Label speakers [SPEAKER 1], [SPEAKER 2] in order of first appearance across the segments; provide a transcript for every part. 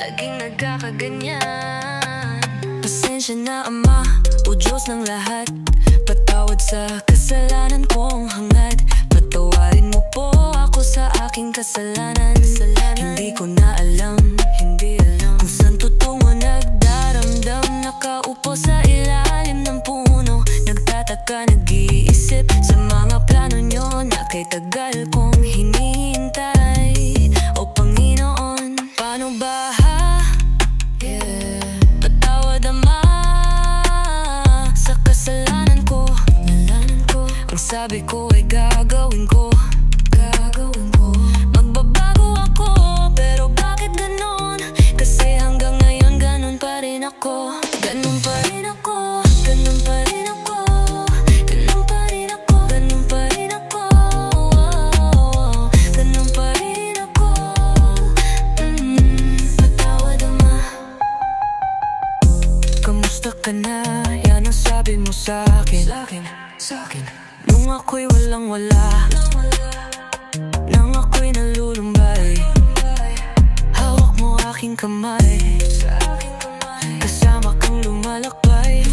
[SPEAKER 1] laging nagkakaganyan. Pasensya na Ama, o Diyos ng lahat, patawad sa kasalanan kong hangad. Patawarin mo po ako sa aking kasalanan. Hindi ko na alam kung saan totoong nagdaramdam. Nakaupo sa ilalim ng puno, nagtataka, nag-iisip sa mga plano nyo na kay tagal kong hinihintay. O Panginoon, paano ba? Patawad Ama sa kasalanan ko. Ang sabi ko ay gagawin ko. Magbabago ako, pero bakit ganon? Kasi hanggang ngayon ganon pa rin ako. Ganon pa rin ako, ganon pa rin ako, ganon pa rin ako, ganon pa rin ako, ganon pa rin ako. Patawad Ama. Kamusta ka na? Yan ang sabi mo sa'kin. Nung ako'y walang-wala, nang ako'y nalulumbay, hawak mo aking kamay, kasama kang lumalakbay.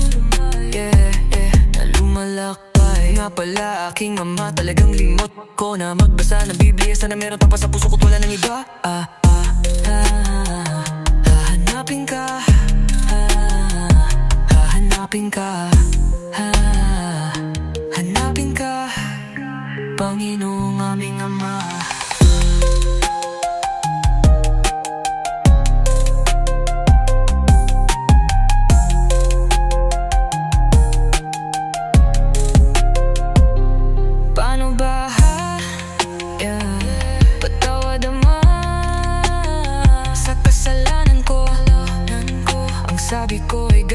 [SPEAKER 1] Na lumalakbay. Nga pala aking Ama, talagang limot ko na magbasa ng Biblia. Sana meron pa sa puso ko't wala ng iba. Hahanapin ka, hahanapin ka, hanapin ka, Panginoong aming Ama. Paano ba? Patawad Ama sa kasalanan ko. Ang sabi ko ay